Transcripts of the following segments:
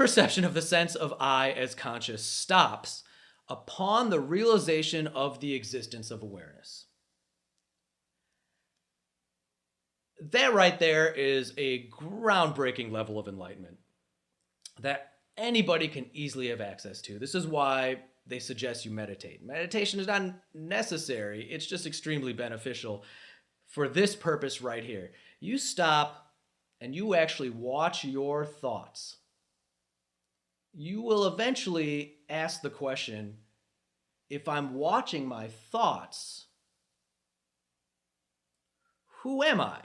perception of the sense of I as conscious stops upon the realization of the existence of awareness. That right there is a groundbreaking level of enlightenment that anybody can easily have access to. This is why they suggest you meditate. Meditation is not necessary, it's just extremely beneficial for this purpose right here. You stop and you actually watch your thoughts. You will eventually ask the question, if I'm watching my thoughts, who am I?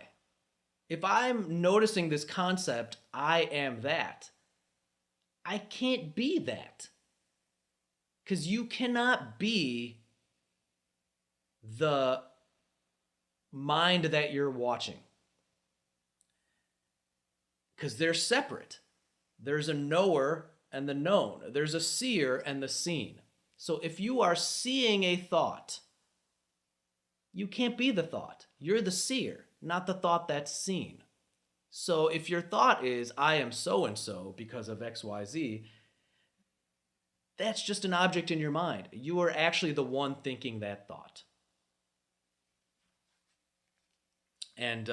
If I'm noticing this concept, I am that, I can't be that. Because you cannot be the mind that you're watching. Because they're separate. There's a knower and the known. There's a seer and the seen. So if you are seeing a thought, you can't be the thought. You're the seer, not the thought that's seen. So if your thought is, I am so-and-so because of XYZ, that's just an object in your mind. You are actually the one thinking that thought. And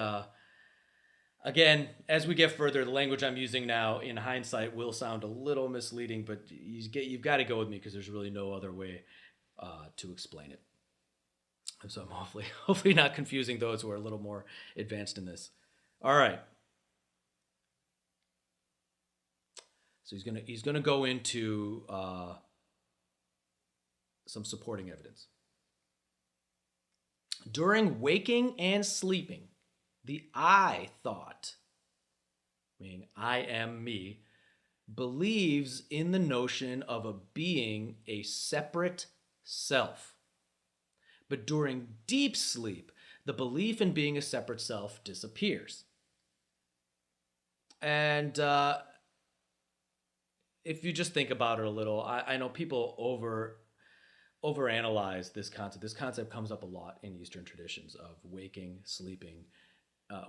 again, as we get further, the language I'm using now in hindsight will sound a little misleading, but you've got to go with me because there's really no other way to explain it. And so I'm hopefully not confusing those who are a little more advanced in this. All right. So he's gonna go into some supporting evidence. During waking and sleeping, the I thought, meaning I am me, believes in the notion of a being a separate self. But during deep sleep, the belief in being a separate self disappears. And if you just think about it a little, I know people overanalyze this concept. This concept comes up a lot in Eastern traditions of waking, sleeping,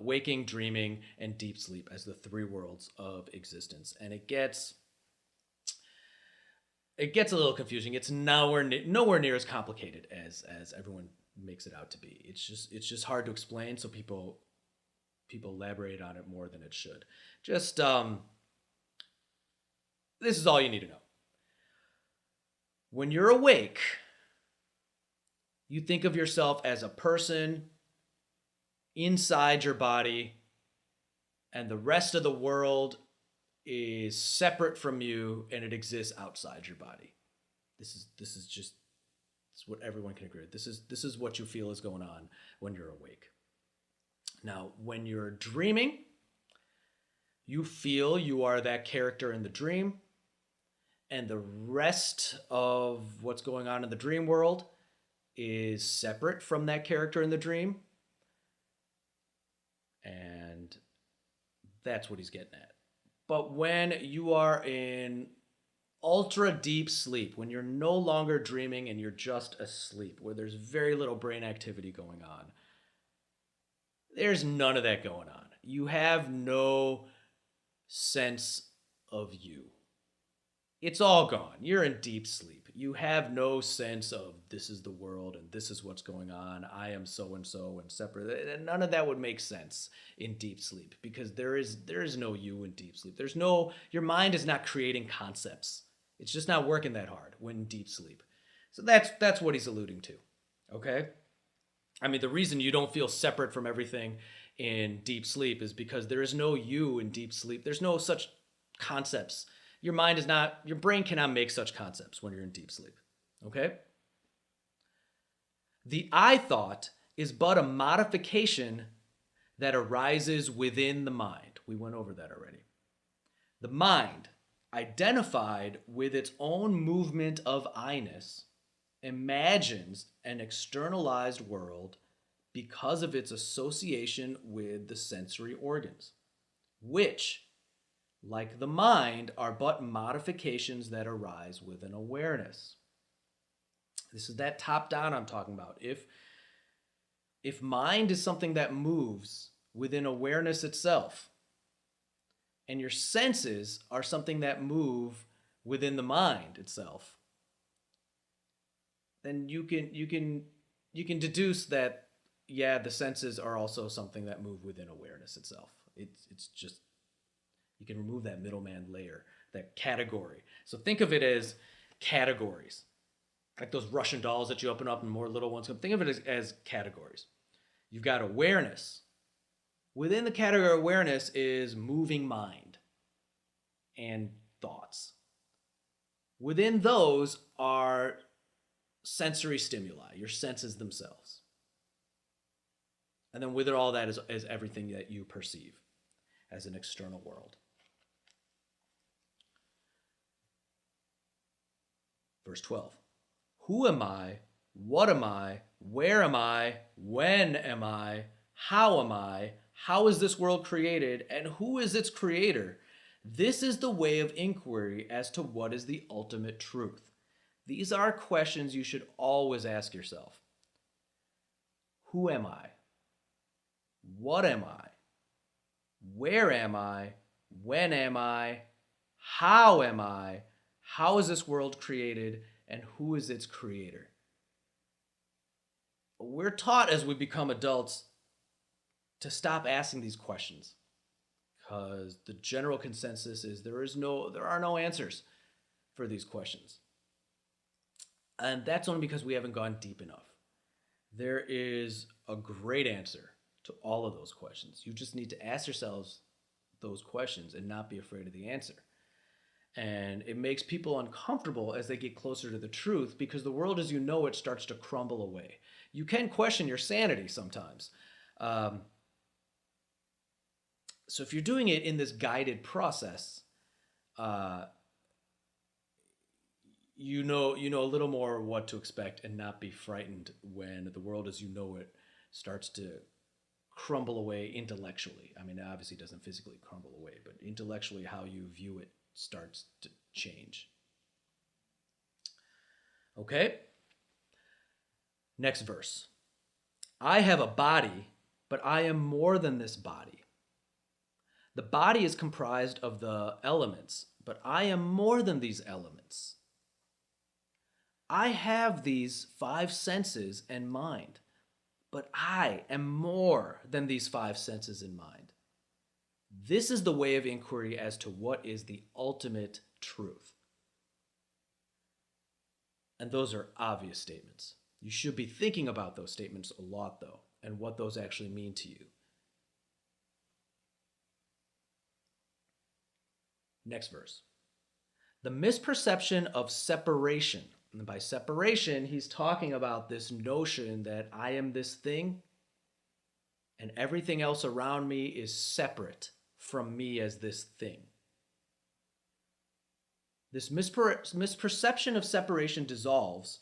waking, dreaming, and deep sleep as the three worlds of existence. And it gets a little confusing. It's nowhere near as complicated as everyone makes it out to be. It's just hard to explain, so people elaborate on it more than it should. Just this is all you need to know. When you're awake, you think of yourself as a person inside your body, and the rest of the world is separate from you and it exists outside your body. This is what everyone can agree with. This is what you feel is going on when you're awake. Now, when you're dreaming, you feel you are that character in the dream, and the rest of what's going on in the dream world is separate from that character in the dream. And that's what he's getting at. But when you are in ultra deep sleep, when you're no longer dreaming and you're just asleep, where there's very little brain activity going on, there's none of that going on. You have no sense of you. It's all gone. You're in deep sleep. You have no sense of this is the world and this is what's going on. I am so-and-so and separate. None of that would make sense in deep sleep because there is no you in deep sleep. Your mind is not creating concepts. It's just not working that hard when in deep sleep. So that's what he's alluding to. Okay? I mean, the reason you don't feel separate from everything in deep sleep is because there is no you in deep sleep. There's no such concepts. Your brain cannot make such concepts when you're in deep sleep, okay? The I thought is but a modification that arises within the mind. We went over that already. The mind, identified with its own movement of I-ness, imagines an externalized world because of its association with the sensory organs, which, like the mind, are but modifications that arise with an awareness. This is that top-down I'm talking about. If mind is something that moves within awareness itself, and your senses are something that move within the mind itself, then you can deduce that, yeah, the senses are also something that move within awareness itself. It's just, you can remove that middleman layer, that category. So think of it as categories, like those Russian dolls that you open up and more little ones come. Think of it as categories. You've got awareness. Within the category of awareness is moving mind and thoughts. Within those are sensory stimuli, your senses themselves. And then within all that is everything that you perceive as an external world. Verse 12. Who am I? What am I? Where am I? When am I? How am I? How is this world created? And who is its creator? This is the way of inquiry as to what is the ultimate truth. These are questions you should always ask yourself. Who am I? What am I? Where am I? When am I? How am I? How is this world created? And who is its creator? We're taught as we become adults to stop asking these questions, because the general consensus is there are no answers for these questions. And that's only because we haven't gone deep enough. There is a great answer to all of those questions. You just need to ask yourselves those questions and not be afraid of the answer. And it makes people uncomfortable as they get closer to the truth, because the world as you know it starts to crumble away. You can question your sanity sometimes. So if you're doing it in this guided process, you know a little more what to expect and not be frightened when the world as you know it starts to crumble away intellectually. I mean, it obviously doesn't physically crumble away, but intellectually how you view it starts to change. Okay? Next verse. I have a body, but I am more than this body. The body is comprised of the elements, but I am more than these elements. I have these five senses and mind, but I am more than these five senses and mind. This is the way of inquiry as to what is the ultimate truth. And those are obvious statements. You should be thinking about those statements a lot, though, and what those actually mean to you. Next verse. The misperception of separation. And by separation, he's talking about this notion that I am this thing and everything else around me is separate from me as this thing. This misperception of separation dissolves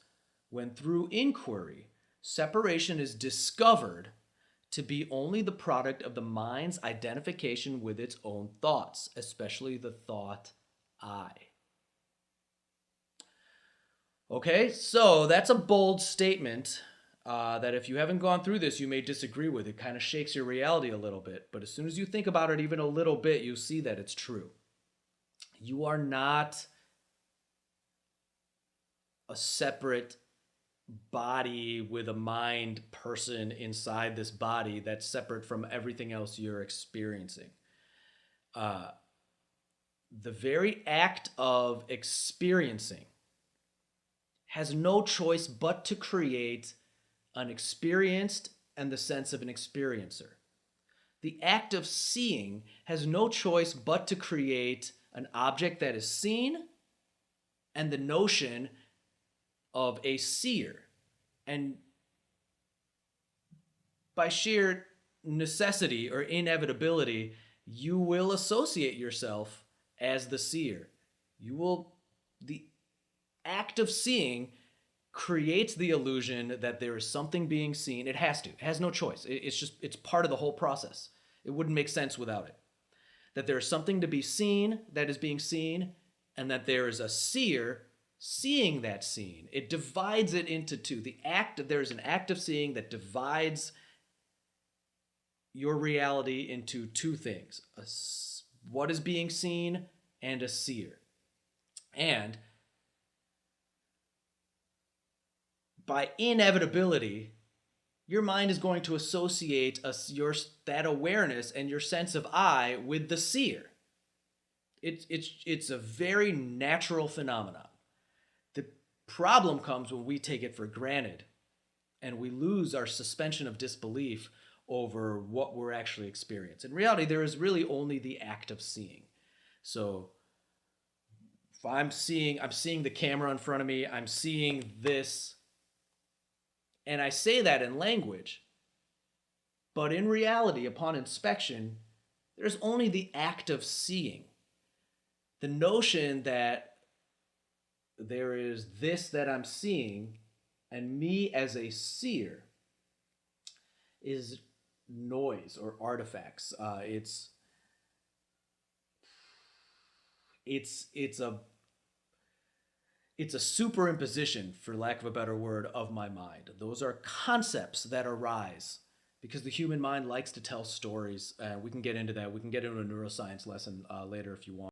when, through inquiry, separation is discovered to be only the product of the mind's identification with its own thoughts, especially the thought I. Okay, so that's a bold statement that if you haven't gone through this, you may disagree with. It kind of shakes your reality a little bit. But as soon as you think about it even a little bit, you see that it's true. You are not a separate body with a mind person inside this body that's separate from everything else you're experiencing. The very act of experiencing has no choice but to create an experienced and the sense of an experiencer. The act of seeing has no choice but to create an object that is seen and the notion of a seer. And by sheer necessity or inevitability, you will associate yourself as the seer. The act of seeing creates the illusion that there is something being seen. It has to. It has no choice. It's part of the whole process. It wouldn't make sense without it. That there is something to be seen that is being seen, and that there is a seer seeing that scene. It divides it into two. There's an act of seeing that divides your reality into two things. A what is being seen and a seer. And by inevitability, your mind is going to associate that awareness and your sense of I with the seer. It's a very natural phenomenon. The problem comes when we take it for granted and we lose our suspension of disbelief over what we're actually experiencing. In reality, there is really only the act of seeing. So if I'm seeing the camera in front of me, I'm seeing this, and I say that in language, but in reality, upon inspection, there's only the act of seeing. The notion that there is this that I'm seeing and me as a seer is noise or artifacts. It's a superimposition, for lack of a better word, of my mind. Those are concepts that arise because the human mind likes to tell stories. We can get into that. We can get into a neuroscience lesson later if you want.